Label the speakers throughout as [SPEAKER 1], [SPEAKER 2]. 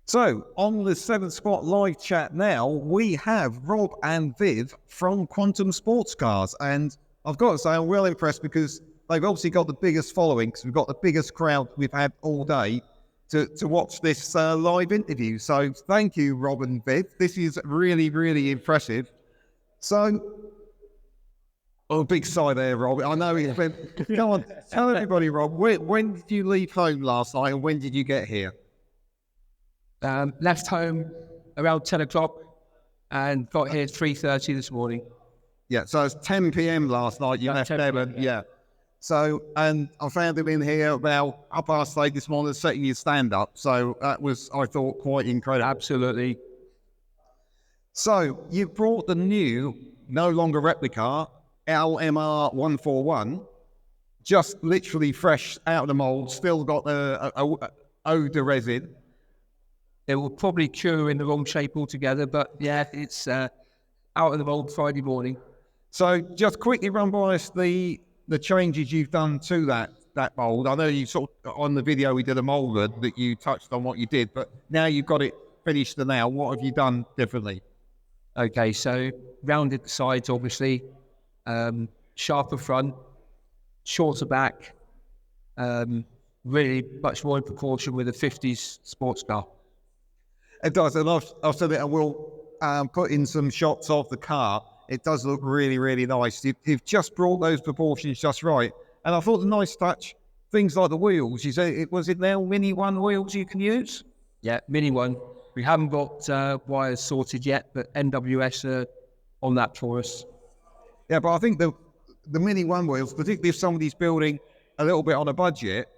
[SPEAKER 1] So, on the 7 Spot live chat now, we have Rob and Viv from Quantum Sports Cars. And I've got to say, I'm well impressed because they've obviously got the biggest following, because we've got the biggest crowd we've had all day to watch this live interview. So, thank you, Rob and Viv. This is really, really impressive. So, big sigh there, Rob. I know it's been... Come on, tell everybody, Rob, when did you leave home last night and when did you get here?
[SPEAKER 2] Left home around 10 o'clock and got here at 3:30 this morning.
[SPEAKER 1] Yeah, so it's 10 p.m. last night. You left Devon, yeah. So, and I found him in here about 8:30 this morning setting your stand-up. So that was, I thought, quite incredible.
[SPEAKER 2] Absolutely.
[SPEAKER 1] So you brought the new, no longer Replicar, LMR141, just literally fresh out of the mould, still got the odor resin.
[SPEAKER 2] It will probably cure in the wrong shape altogether, but yeah, it's out of the mould Friday morning.
[SPEAKER 1] So just quickly run by us the changes you've done to that mould. I know you sort of, on the video we did a moulder that you touched on what you did, but now you've got it finished and now, what have you done differently?
[SPEAKER 2] Okay, so rounded the sides, obviously, sharper front, shorter back, really much more in proportion with a 50s sports car.
[SPEAKER 1] It does, and I've said it, and we'll put in some shots of the car. It does look really, really nice. You've just brought those proportions just right. And I thought the nice touch, things like the wheels. You say, was it now Mini 1 wheels you can use?
[SPEAKER 2] Yeah, Mini 1. We haven't got wires sorted yet, but NWS are on that for us.
[SPEAKER 1] Yeah, but I think the Mini 1 wheels, particularly if somebody's building a little bit on a budget,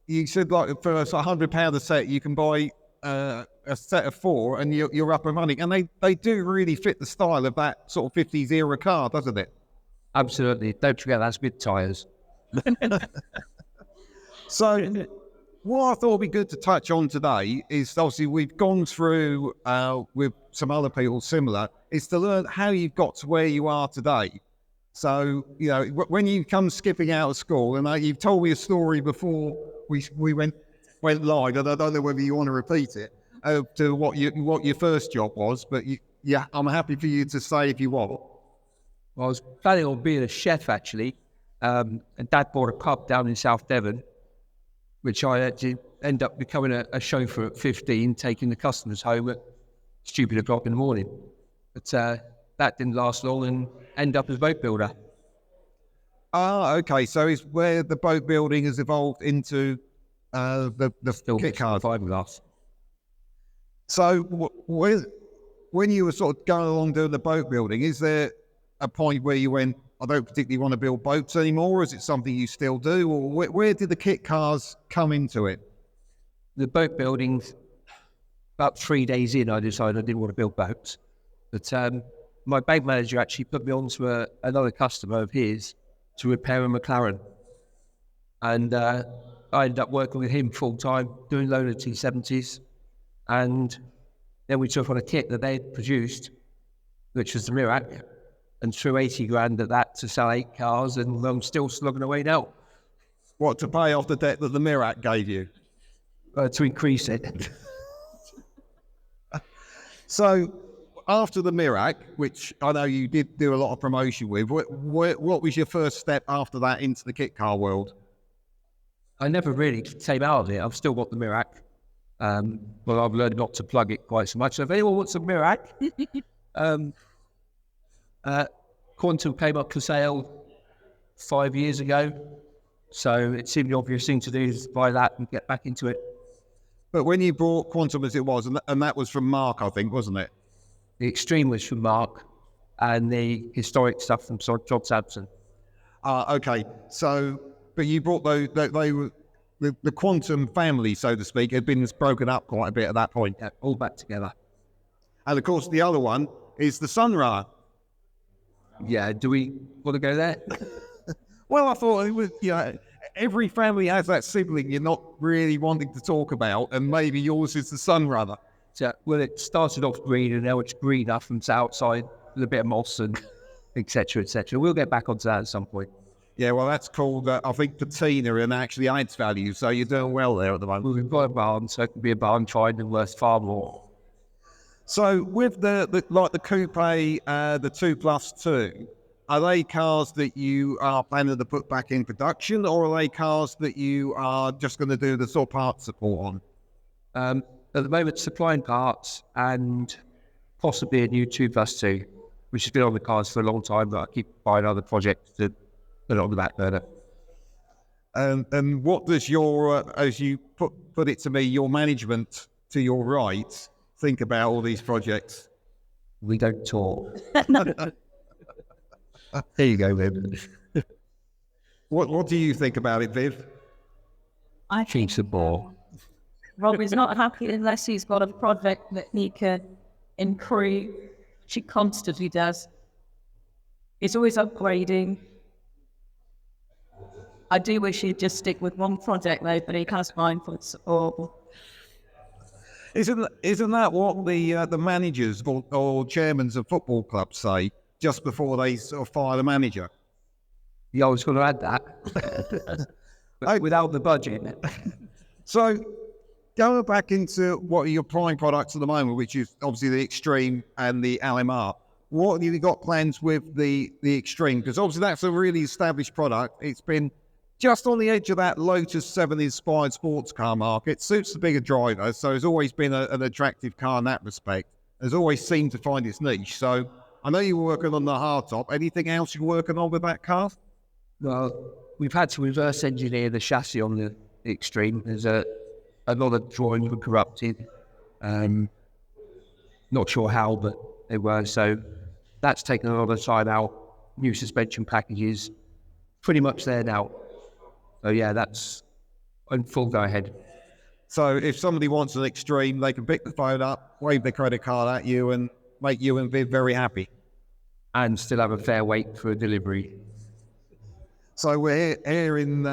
[SPEAKER 1] you said like for £100 a set, you can buy a set of 4 and you're up and running. And they do really fit the style of that sort of 50s era car, doesn't it?
[SPEAKER 2] Absolutely. Don't forget that's with tyres.
[SPEAKER 1] So what I thought would be good to touch on today is obviously we've gone through with some other people similar, is to learn how you've got to where you are today. So, you know, when you come skipping out of school, and you've told me a story before we went live, and I don't know whether you want to repeat it, to what your first job was, but yeah, I'm happy for you to say if you want.
[SPEAKER 2] Well, I was planning on being a chef, actually, and Dad bought a pub down in South Devon, which I actually ended up becoming a chauffeur at 15, taking the customers home at stupid o'clock in the morning. But that didn't last long and ended up as a boat builder.
[SPEAKER 1] Ah, okay, so it's where the boat building has evolved into the kit car.
[SPEAKER 2] Fiberglass.
[SPEAKER 1] So when you were sort of going along doing the boat building, is there a point where you went, I don't particularly want to build boats anymore? Is it something you still do? Or where did the kit cars come into it?
[SPEAKER 2] The boat building, about 3 days in, I decided I didn't want to build boats. But my bank manager actually put me on to another customer of his to repair a McLaren. And I ended up working with him full time, doing load of T70s. And then we took on a kit that they had produced, which was the Mirac, and threw 80 grand at that to sell 8 cars, and I'm still slugging away now.
[SPEAKER 1] What, to pay off the debt that the Mirac gave you?
[SPEAKER 2] To increase it.
[SPEAKER 1] So, after the Mirac, which I know you did do a lot of promotion with, what was your first step after that into the kit car world?
[SPEAKER 2] I never really came out of it. I've still got the Mirac. Well, I've learned not to plug it quite so much. So if anyone wants a Mirac, Quantum came up for sale 5 years ago. So it seemed the obvious thing to do is buy that and get back into it. But
[SPEAKER 1] when you bought Quantum as it was, and that was from Mark, I think, wasn't it?
[SPEAKER 2] The Extreme was from Mark, and the historic stuff from John Sampson.
[SPEAKER 1] Okay. So, but you brought those, they were, the Quantum family, so to speak, had been broken up quite a bit at that point.
[SPEAKER 2] Yeah, all back together.
[SPEAKER 1] And of course, the other one is the Sunra.
[SPEAKER 2] Yeah, do we want to go there?
[SPEAKER 1] Well, I thought it was, every family has that sibling you're not really wanting to talk about, and maybe yours is the Sunrunner.
[SPEAKER 2] So, well, it started off green, and now it's green up from outside with a bit of moss and etc., etc. We'll get back onto that at some point.
[SPEAKER 1] Yeah, well, that's called, I think, patina, and actually adds value. So you're doing well there at the moment.
[SPEAKER 2] We've got a barn, so it can be a barn finding worth far more.
[SPEAKER 1] So with the coupe, the 2+2, are they cars that you are planning to put back in production, or are they cars that you are just going to do the sort of part support on?
[SPEAKER 2] At the moment, supplying parts and possibly a new 2+2, which has been on the cards for a long time, but I keep buying other projects to put it on the back burner.
[SPEAKER 1] And what does your, as you put it to me, your management to your right think about all these projects?
[SPEAKER 2] We don't talk. There you go, Viv.
[SPEAKER 1] What do you think about it, Viv?
[SPEAKER 3] I think
[SPEAKER 2] Keeps the ball.
[SPEAKER 3] Rob is not happy unless he's got a project that he can improve, which he constantly does. He's always upgrading. I do wish he'd just stick with one project though, but he has mindful support.
[SPEAKER 1] Isn't that what the managers or chairmen of football clubs say just before they sort of fire the manager?
[SPEAKER 2] Yeah, I was going to add that. But without the budget.
[SPEAKER 1] So going back into what are your prime products at the moment, which is obviously the Extreme and the LMR. What have you got plans with the Extreme? Because obviously that's a really established product. It's been just on the edge of that Lotus 7 inspired sports car market. Suits the bigger drivers, so it's always been an attractive car in that respect. Has always seemed to find its niche. So I know you were working on the hardtop. Anything else you're working on with that car?
[SPEAKER 2] Well, we've had to reverse engineer the chassis on the Extreme. There's a lot of drawings were corrupted. Not sure how, but they were. So that's taken a lot of time out. New suspension packages, pretty much there now. So yeah, that's in full go ahead.
[SPEAKER 1] So if somebody wants an Extreme, they can pick the phone up, wave their credit card at you, and make you and Viv very happy.
[SPEAKER 2] And still have a fair wait for a delivery.
[SPEAKER 1] So we're here in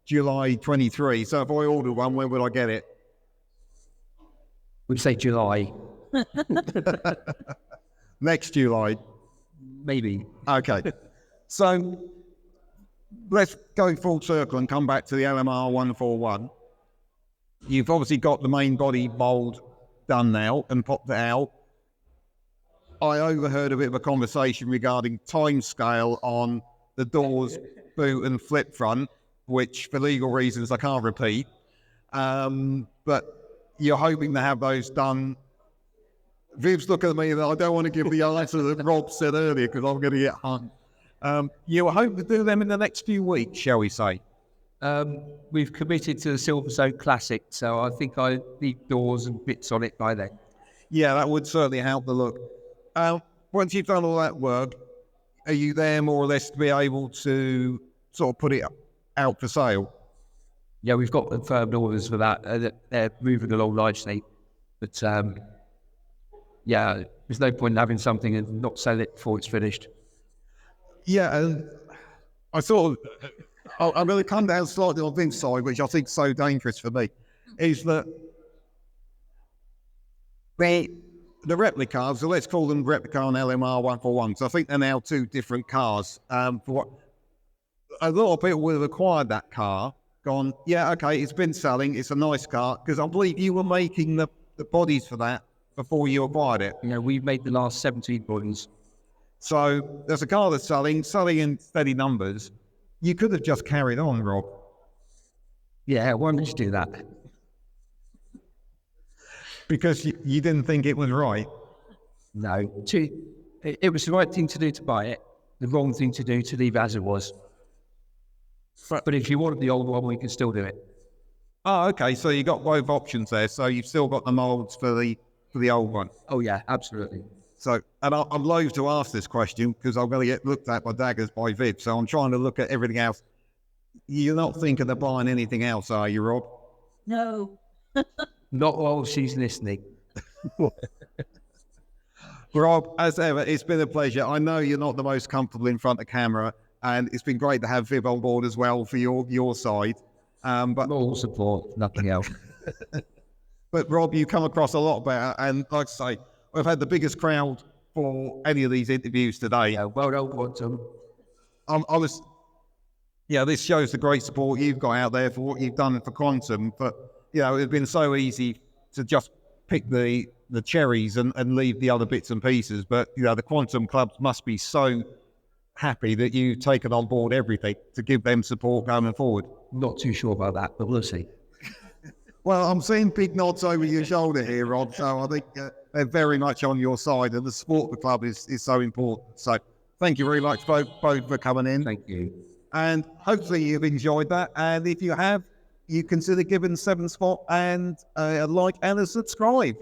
[SPEAKER 1] July 23. So if I order one, when would I get it?
[SPEAKER 2] We'd say July.
[SPEAKER 1] Next July.
[SPEAKER 2] Maybe.
[SPEAKER 1] Okay. So let's go full circle and come back to the LMR141. You've obviously got the main body mould done now and popped it out. I overheard a bit of a conversation regarding timescale on the doors, boot and flip front, which for legal reasons I can't repeat. But you're hoping to have those done. Viv's looking at me and I don't want to give the answer that Rob said earlier because I'm going to get hung. You were hoping to do them in the next few weeks, shall we say?
[SPEAKER 2] We've committed to the Silverstone Classic, so I think I need doors and bits on it by then.
[SPEAKER 1] Yeah, that would certainly help the look. Once you've done all that work, are you there more or less to be able to sort of put it out for sale?
[SPEAKER 2] Yeah, we've got confirmed orders for that. They're moving along nicely. But yeah, there's no point in having something and not sell it before it's finished.
[SPEAKER 1] Yeah, and I sort of, I'm going to come down slightly on Vince's side, which I think is so dangerous for me, is that the Replicars, so let's call them Replicar and LMR141, because I think they're now two different cars. For what a lot of people would have acquired that car, gone, yeah, okay, it's been selling, it's a nice car, because I believe you were making the bodies for that before you acquired it.
[SPEAKER 2] You know, we've made the last 17 bodies.
[SPEAKER 1] So there's a car that's selling in steady numbers. You could have just carried on, Rob.
[SPEAKER 2] Yeah, why did you do that?
[SPEAKER 1] Because you didn't think it was right.
[SPEAKER 2] No. It was the right thing to do to buy it, the wrong thing to do to leave as it was. But if you wanted the old one, we can still do it.
[SPEAKER 1] Oh, okay. So you got both options there. So you've still got the moulds for the old one.
[SPEAKER 2] Oh, yeah, absolutely.
[SPEAKER 1] So, and I'm loath to ask this question because I'm going to get looked at by daggers by Viv. So I'm trying to look at everything else. You're not thinking of buying anything else, are you, Rob?
[SPEAKER 3] No.
[SPEAKER 2] Not while she's listening.
[SPEAKER 1] Rob, as ever, it's been a pleasure. I know you're not the most comfortable in front of camera, and it's been great to have Viv on board as well for your side. But
[SPEAKER 2] all support, nothing else.
[SPEAKER 1] But Rob, you come across a lot better, and like I say, we've had the biggest crowd for any of these interviews today.
[SPEAKER 2] Yeah, well done, Quantum.
[SPEAKER 1] I was Yeah, this shows the great support you've got out there for what you've done for Quantum. But, it's been so easy to just pick the cherries and leave the other bits and pieces. But, the Quantum clubs must be so happy that you've taken on board everything to give them support going forward.
[SPEAKER 2] Not too sure about that, but we'll see.
[SPEAKER 1] Well, I'm seeing big nods over your shoulder here, Rod, so I think they're very much on your side, and the support of the club is so important. So thank you very much both for coming in.
[SPEAKER 2] Thank you.
[SPEAKER 1] And hopefully you've enjoyed that. And if you have, you consider giving 7 Spot and a like and a subscribe.